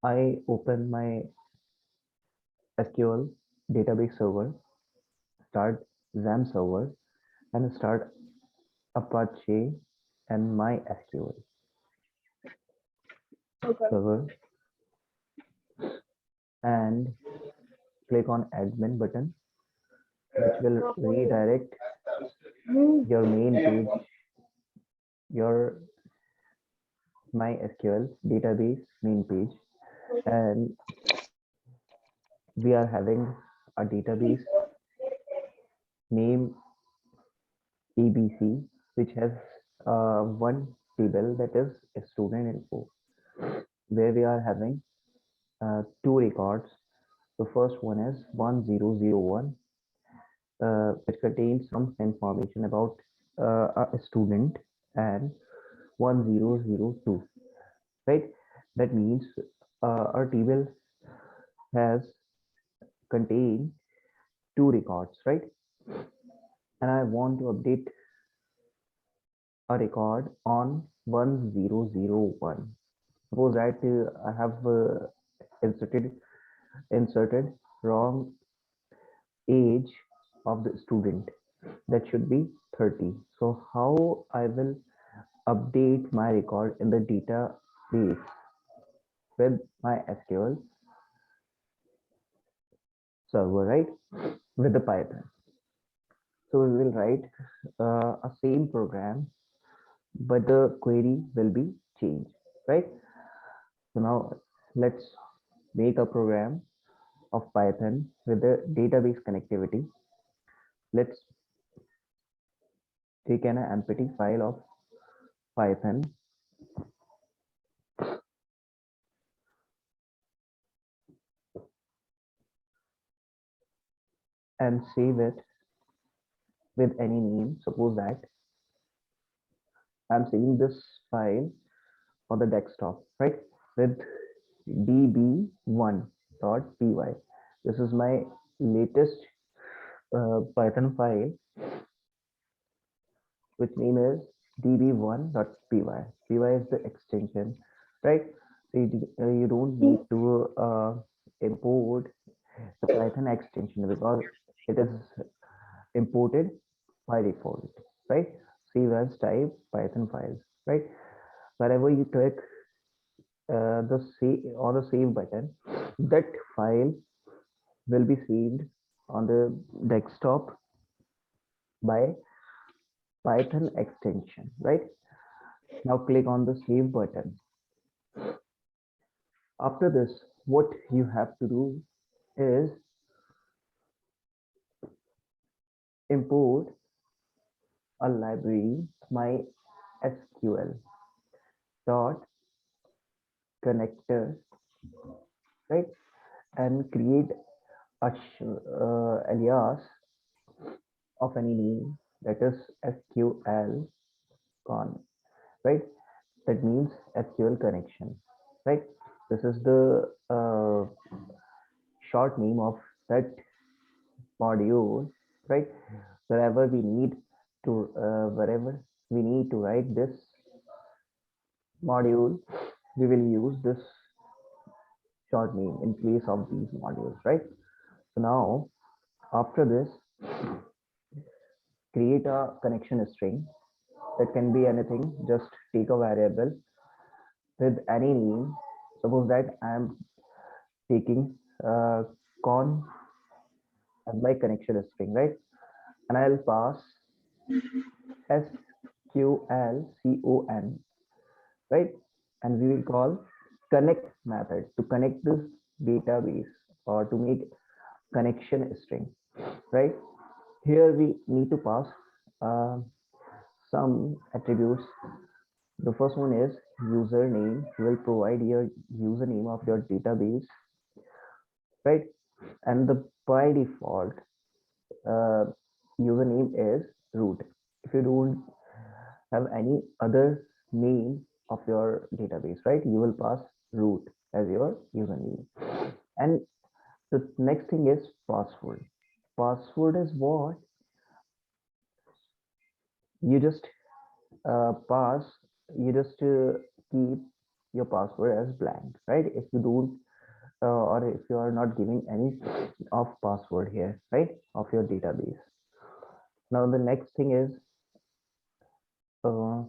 I open my SQL database server, start XAMPP server, and start Apache and MySQL Okay. server, and click on admin button, which will redirect your main page, your MySQL database main page. And we are having a database name ABC, which has one table, that is student info, where we are having two records. The first one is 1001, which contains some information about a student, and 1002, right? That means our table has contained two records, right? And I want to update a record on 1001. Suppose that I have inserted wrong age of the student, that should be 30. So how I will update my record in the database with my SQL server, right? With the Python. So we will write a same program, but the query will be changed, right? So now let's make a program of Python with the database connectivity. Let's take an empty file of Python and save it with any name. Suppose that I'm saving this file on the desktop, right? With db1.py. This is my latest Python file, which name is db1.py. Py is the extension, right? So you don't need to import the Python extension because it is imported by default, right? Save as type Python files, right? Wherever you click the save or the save button, that file will be saved on the desktop by Python extension, right? Now click on the save button. After this, what you have to do is import a library MySQL dot connector, right? And create a alias of any name, that is SQL con, right? That means SQL connection, right? This is the short name of that module, right? Wherever we need wherever we need to write this module, we will use this short name in place of these modules, right? So now, after this, create a connection string. That can be anything. Just take a variable with any name. Suppose that I am taking con as my connection string, right? And I'll pass sqlcon, right? And we will call connect method to connect this database or to make connection string, right? Here we need to pass uh, some attributes. The first one is username. You will provide your username of your database, right? And the by default uh, username is root. If you don't have any other name of your database, right, you will pass root as your username. And the next thing is password. Password is what you just pass, you just keep your password as blank, right? If you don't or if you are not giving any of password here, right, of your database. Now the next thing is uh,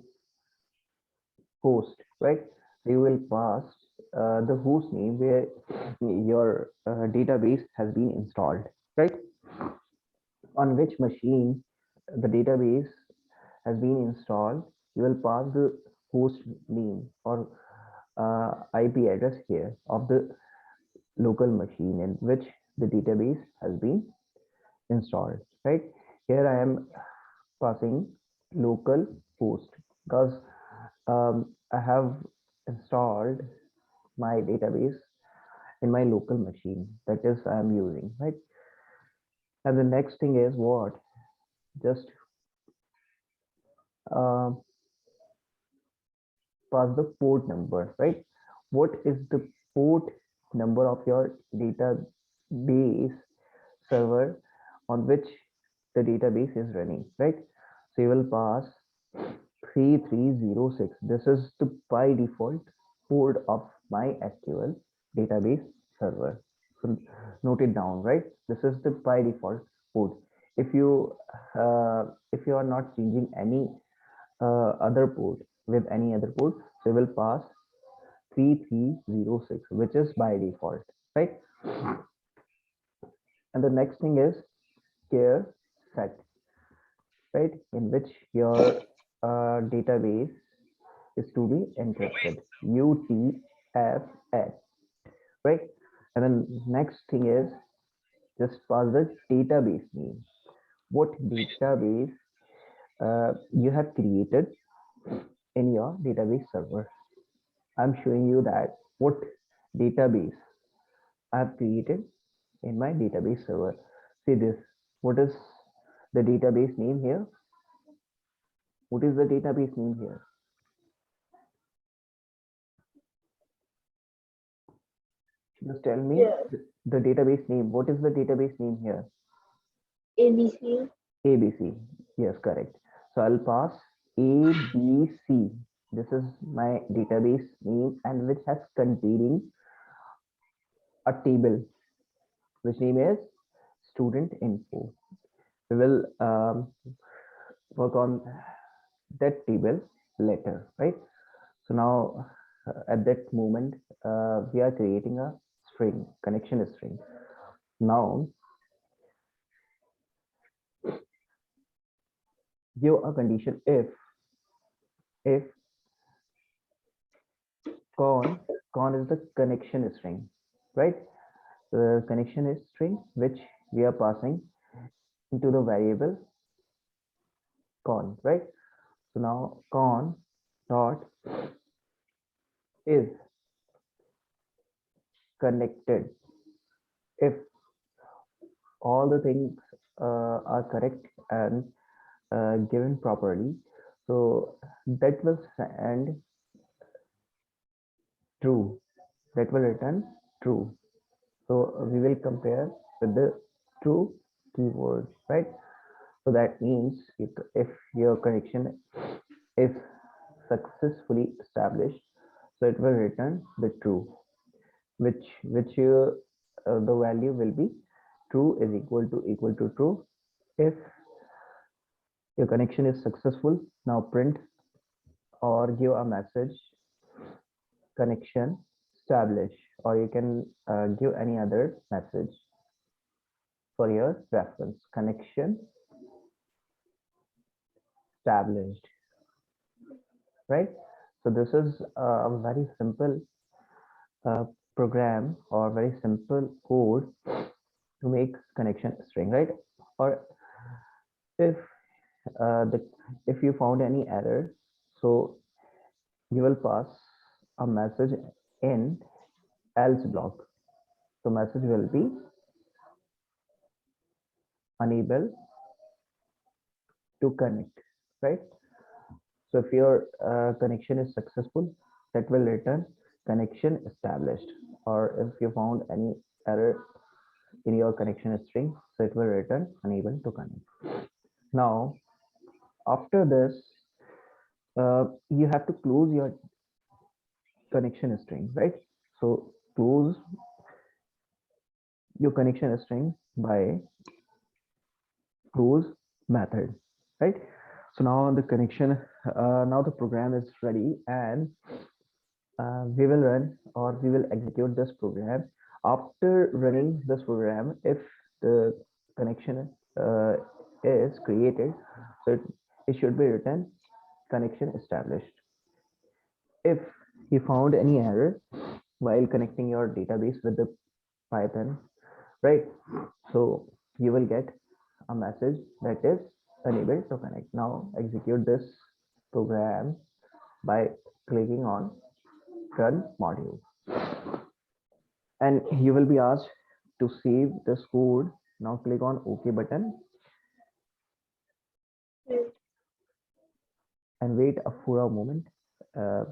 host, right? You will pass the host name where your database has been installed, right? On which machine the database has been installed, you will pass the host name or IP address here of the local machine in which the database has been installed, right? Here I am passing local host because I have installed my database in my local machine that is I am using, right? And the next thing is what? Just uh, pass the port number, right? What is the port number of your database server on which the database is running, right? So you will pass 3306. This is the by default port of MySQL database server. So note it down, right? This is the by default port. If you if you are not changing any other port with any other port, so you will pass 3306, which is by default, right? And the next thing is care set, right, in which your database is to be encrypted, UTF-8, right? And then next thing is just pass the database name. What database you have created in your database server. I'm showing you that what database I have created in my database server. See this. What is the database name here? What is the database name here? Just tell me Yeah. the database name. What is the database name here? ABC. ABC. Yes, correct. So I'll pass ABC. This is my database name and which has containing a table which name is student info. We will work on that table later, right? So now at that moment, we are creating a string, connection string. Now give a condition if con is the connection string, right? The connection is string which we are passing into the variable con, right? So now con dot is connected if all the things are correct and given properly. So that will send true. That will return true. So we will compare with the true keyword, right? So that means if your connection is successfully established, so it will return the true, which the value will be true is equal to true. If your connection is successful, now print or give a message connection established, or you can give any other message for your reference. Connection established, right? So this is a very simple uh, program or very simple code to make connection string, right? Or if the if you found any error, so you will pass a message in else block. So message will be unable to connect, right? So if your connection is successful, that will return connection established. Or if you found any error in your connection string, so it will return unable to connect. Now, after this, you have to close your connection string, right? So close your connection string by close method, right? So now the connection, now the program is ready, and we will run or we will execute this program. After running this program, if the connection is created, so it should be written connection established. If you found any error while connecting your database with the Python, right? So you will get a message that is unable to connect. Now execute this program by clicking on run module, and you will be asked to save this code. Now click on OK button and wait for a moment. Uh,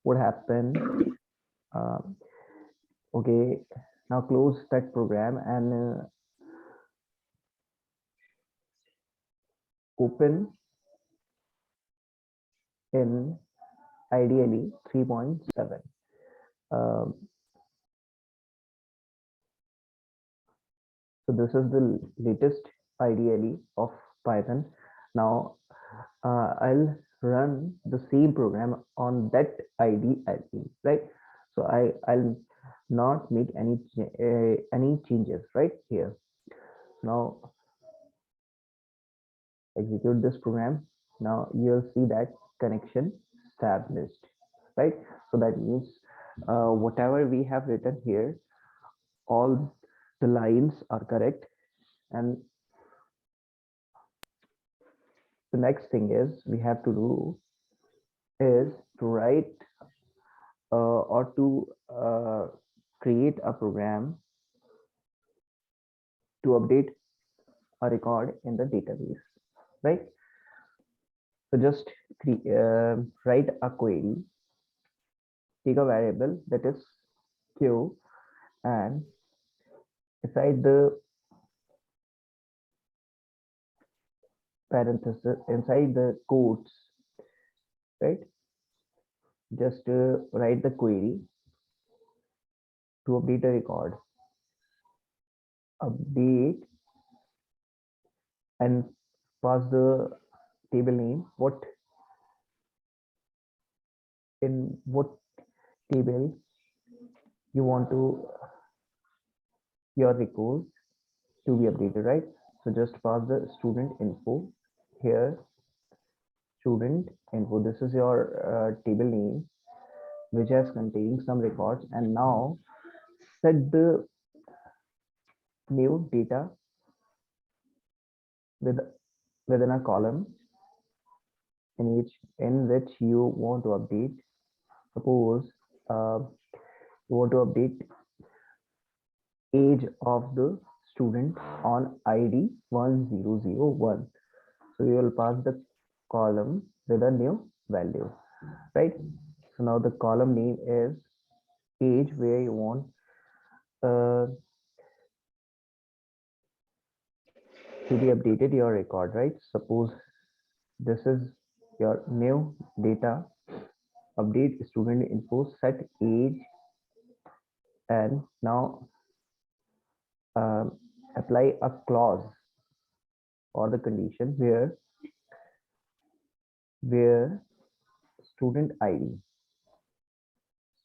what happened? Uh, okay, now close that program and open in ideally 3.7. Um, so this is the latest IDLE of Python. Now I'll run the same program on that IDLE, right? So I'll not make any changes right here. Now execute this program. Now you'll see that connection established, right? So that means whatever we have written here, all the lines are correct. And the next thing is we have to do is to write or to create a program to update a record in the database, right? So just write a query, take a variable that is q, and inside the parenthesis, inside the quotes, right? Just write the query to update a record, update, and pass the table name, what in what table you want to your record to be updated, right? So just pass the student info here, student info. This is your table name, which has contained some records, and now set the new data with within a column in which you want to update. Suppose you want to update age of the student on ID 1001. So you will pass the column with a new value, right? So now the column name is age, where you want uh, to be updated your record, right? Suppose this is your new data, update student info, set age, and now apply a clause or the condition where student ID,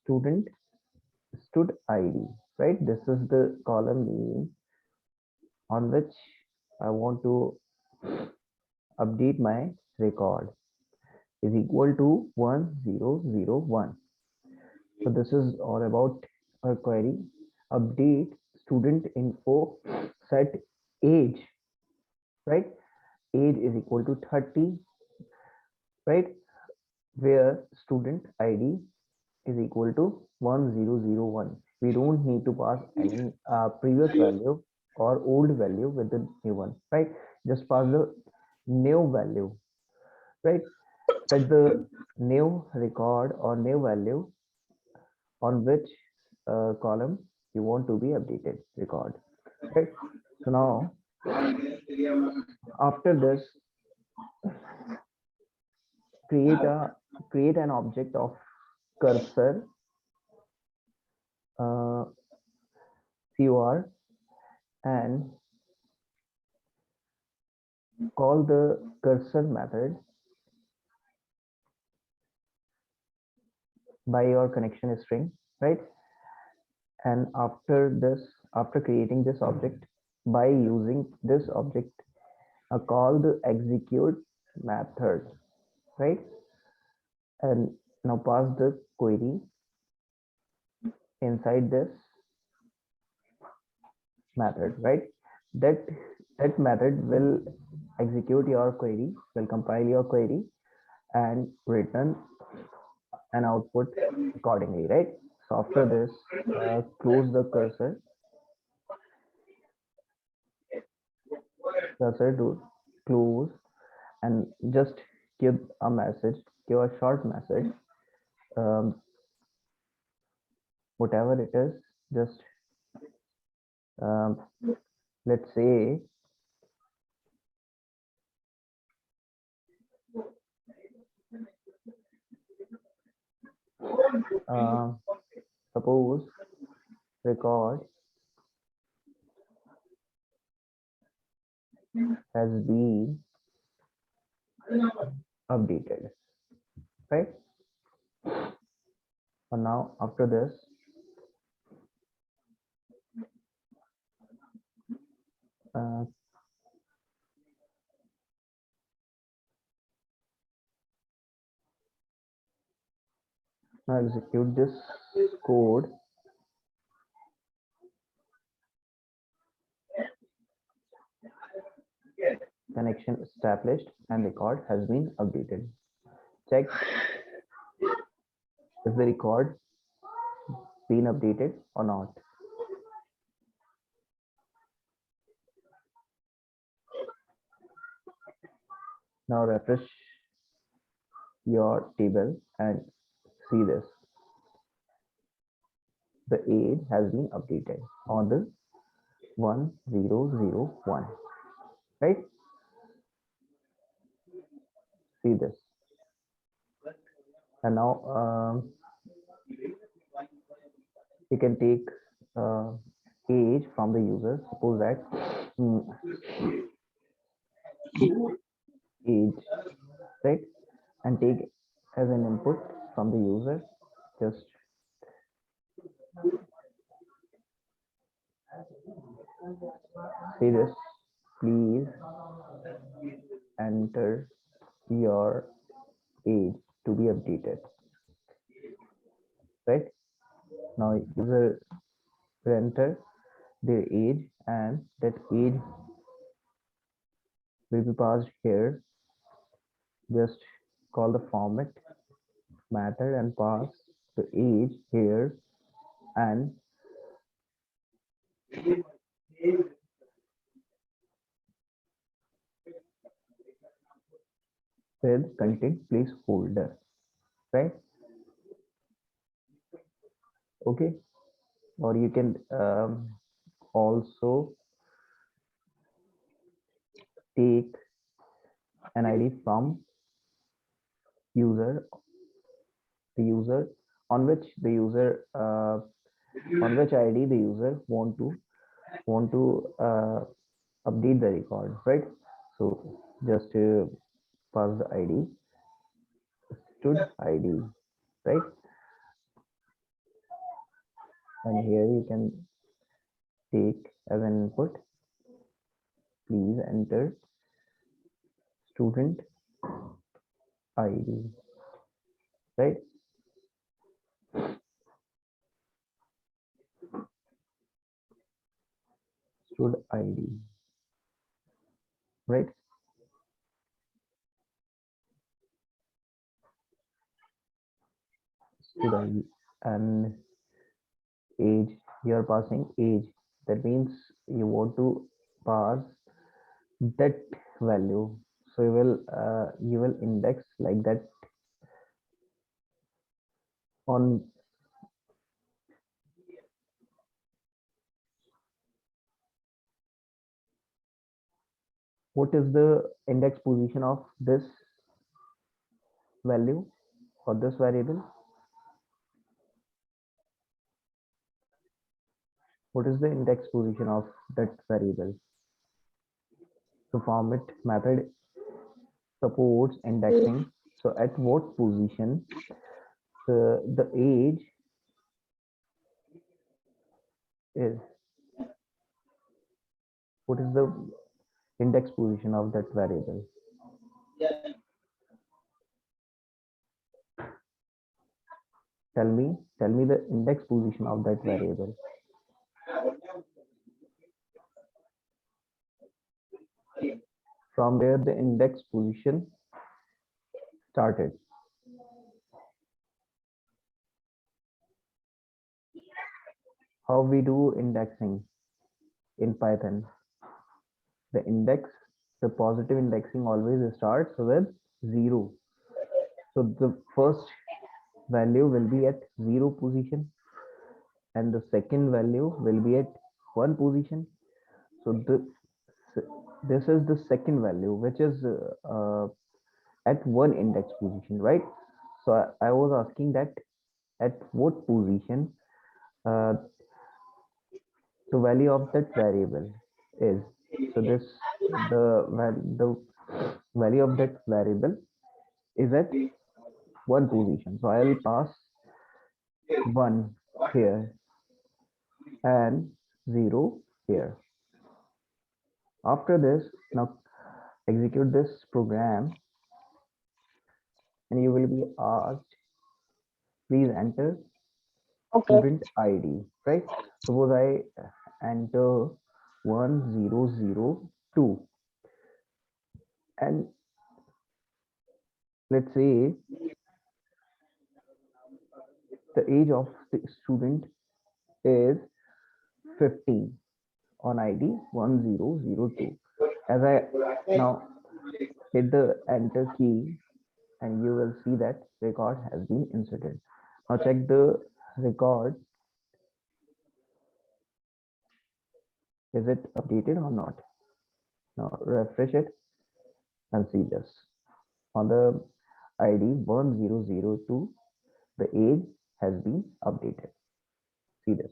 student stud ID, right? This is the column name on which I want to update my record, is equal to 1001. So this is all about a query, update student info, set age, right? Age is equal to 30, right? Where student ID is equal to 1001. We don't need to pass any previous value or old value with the new one, right? Just pass the new value, right? Set the new record or new value on which column you want to be updated record, right? So now after this, create an object of cursor cur and call the cursor method by your connection string, right? And after this, after creating this object, by using this object, call the execute method, right? And now pass the query inside this method, right? That that method will execute your query, will compile your query and return an output accordingly, right? So after this, close the cursor to close and just give a message, give a short message, um, whatever it is, just um, let's say uh, suppose record has been updated, right? So now after this, uh, now execute this code. Connection established and record has been updated. Check if the record been updated or not. Now refresh your table and see this. The age has been updated on the 1001, right? See this. And now you can take age from the user. Suppose that age, right? And take as an input from the user. Just see this. Please enter your age to be updated, right? Now user will enter their age and that age will be passed here. Just call the format method and pass the age here and with content placeholder, right? Okay, or you can also take an ID from user, the user on which the user on which ID the user want to update the record, right? So just pass the ID, stud ID, right? And here you can take as an input, please enter student ID, right? Stud ID, right? Stud ID and age, you are passing age. That means you want to pass that value. So you will index like that on what is the index position of this value or this variable. What is the index position of that variable? So format method supports indexing. So at what position the age is, what is the index position of that variable? Tell me the index position of that variable. From where the index position started. How we do indexing in Python? The index, the positive indexing always starts with 0. So the first value will be at 0 position and the second value will be at 1 position. So this is the second value which is at one index position, right? So I was asking that at what position uh, the value of that variable is. So this the value of that variable is at one position. So I'll pass 1 here and 0 here. After this, now execute this program and you will be asked, please enter Okay. student ID, right? Suppose I enter 1002 and let's say the age of the student is 15 on ID 1002. As I now hit the enter key and you will see that record has been inserted. Now check the record. Is it updated or not? Now refresh it and see this. On the ID 1002, the age has been updated. See this.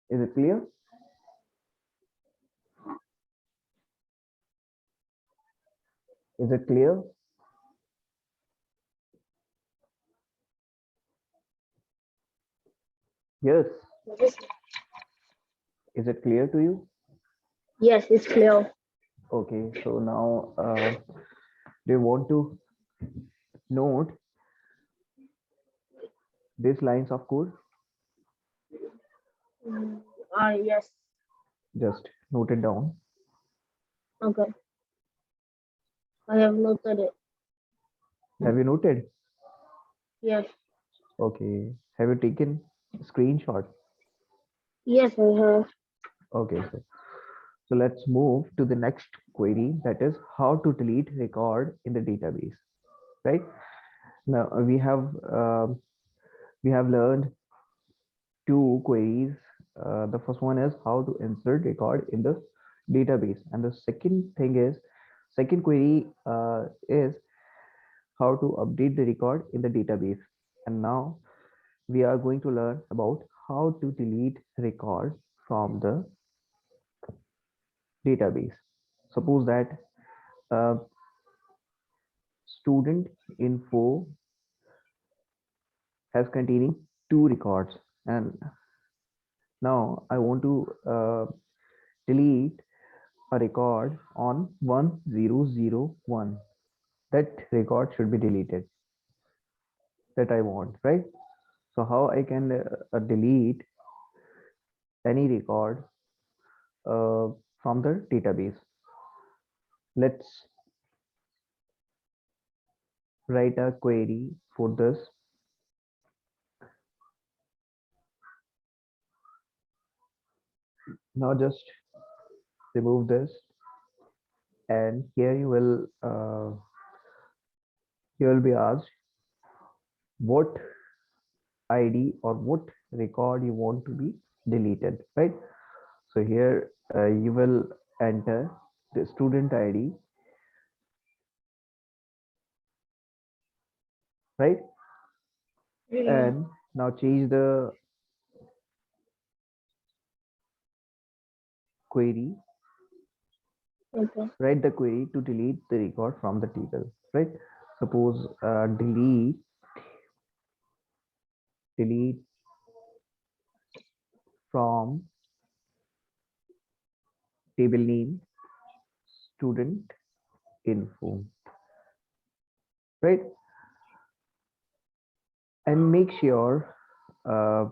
Is it clear? Is it clear? Yes. Is it clear to you? Yes, it's clear. Okay, so now do you want to note these lines of code? Yes. Just note it down. Okay. I have noted it. Have you noted? Yes. Okay. Have you taken a screenshot? Yes, I have. Okay, so let's move to the next query, that is how to delete record in the database, right? Now we have learned two queries. The first one is how to insert record in the database, and the second thing is second query is how to update the record in the database. And now we are going to learn about how to delete record from the database. Suppose that uh, student info has containing two records, and now I want to delete a record on 1001. That record should be deleted, that I want, right? So how I can delete any record from the database? Let's write a query for this. Now just remove this, and here you will be asked what ID or what record you want to be deleted, right? So here you will enter the student ID, right? Yeah. And now change the query, Okay. write the query to delete the record from the table, right? Suppose delete from table name student info, right? And make sure uh,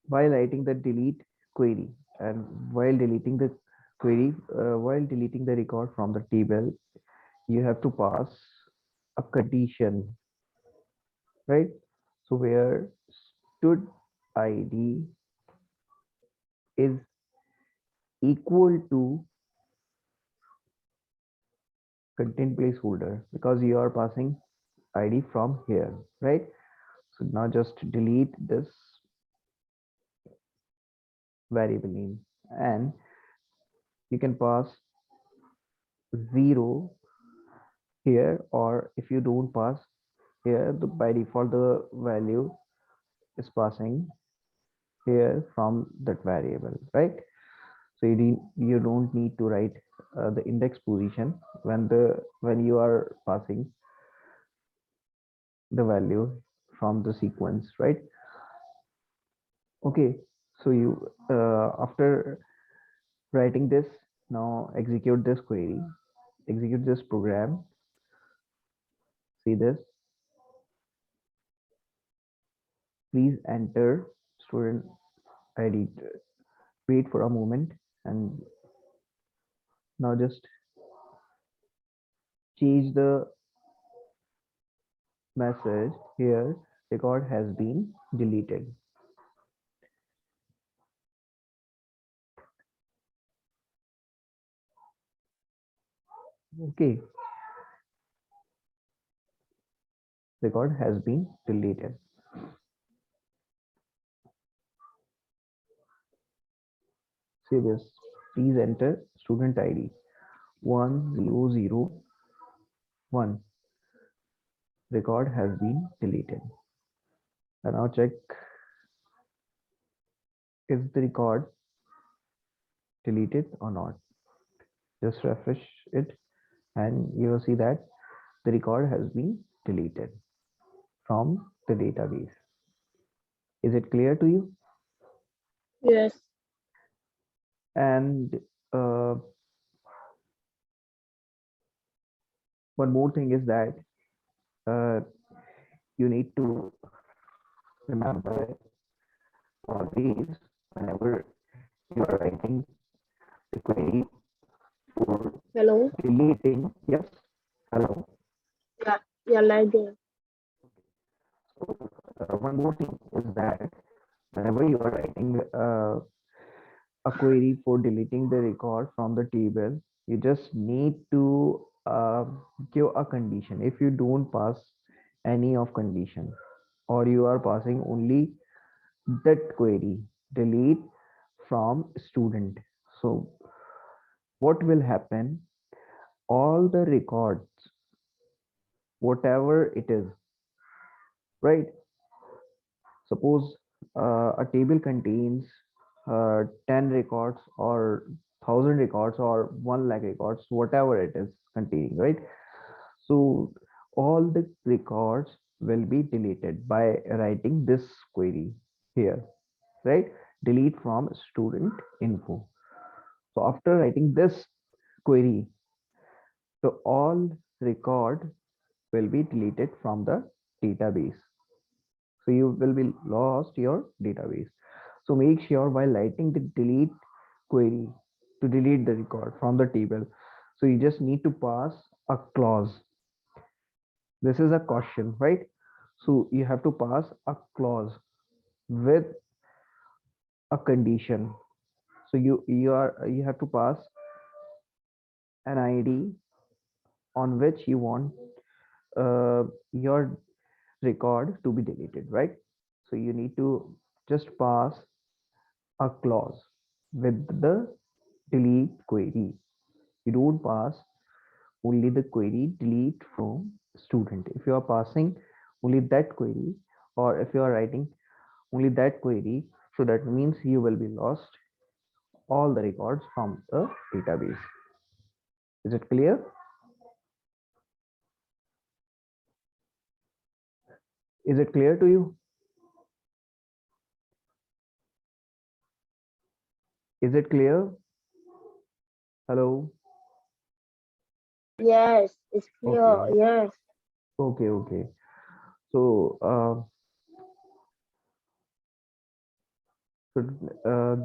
while writing the delete query and while deleting the while deleting the record from the table, you have to pass a condition, right? So where stud id is equal to content placeholder, because you are passing id from here, right? So now just delete this variable name, and you can pass 0 here, or if you don't pass here, by default the value is passing here from that variable, right? So you don't need to write the index position when you are passing the value from the sequence, right? Okay, so you after writing this, now execute this query, execute this program. See this, please enter student id. Wait for a moment, and now just change the message here, record has been deleted. Okay, record has been deleted. See this, please enter student id 1001. Record has been deleted. And now check, is the record deleted or not? Just refresh it, and you will see that the record has been deleted from the database. Is it clear to you? Yes. And uh, one more thing is that uh, you need to remember always, whenever you are writing the query for Hello. deleting. Yes, hello. Yeah. You're lagging. So one more thing is that whenever you are writing a query for deleting the record from the table, you just need to give a condition. If you don't pass any of condition, or you are passing only that query, delete from student, so what will happen, all the records, whatever it is, right? Suppose a table contains 10 records or 1,000 records or 1 lakh records, whatever it is containing, right? So all the records will be deleted by writing this query here, right? Delete from student info. So after writing this query, so all record will be deleted from the database. So you will be lost your database. So make sure while writing the delete query to delete the record from the table, so you just need to pass a clause. This is a caution, right? So you have to pass a clause with a condition. So you have to pass an ID on which you want your record to be deleted, right? So you need to just pass a clause with the delete query. You don't pass only the query delete from student. If you are passing only that query, or if you are writing only that query, so that means you will be lost all the records from the database. Is it clear? Is it clear to you? Is it clear? Hello? Yes, it's clear. Okay, Yes. okay. So,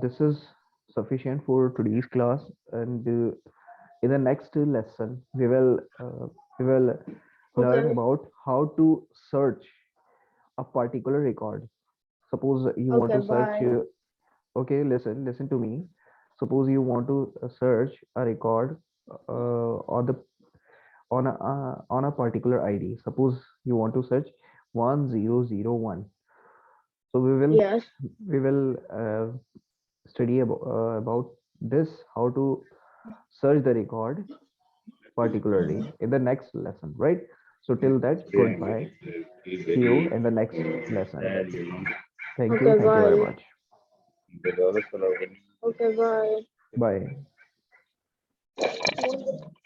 this is sufficient for today's class, and in the next lesson, we will learn Okay. about how to search a particular record. Suppose you want Okay. to search. Bye. Okay, listen to me. Suppose you want to search a record on the on a particular ID. Suppose you want to search 1001. So Yes. we will study about this, how to search the record particularly, in the next lesson, right? So till that, goodbye. See you in the next lesson. Okay. Thank you very Bye. much. Okay. Bye. Bye.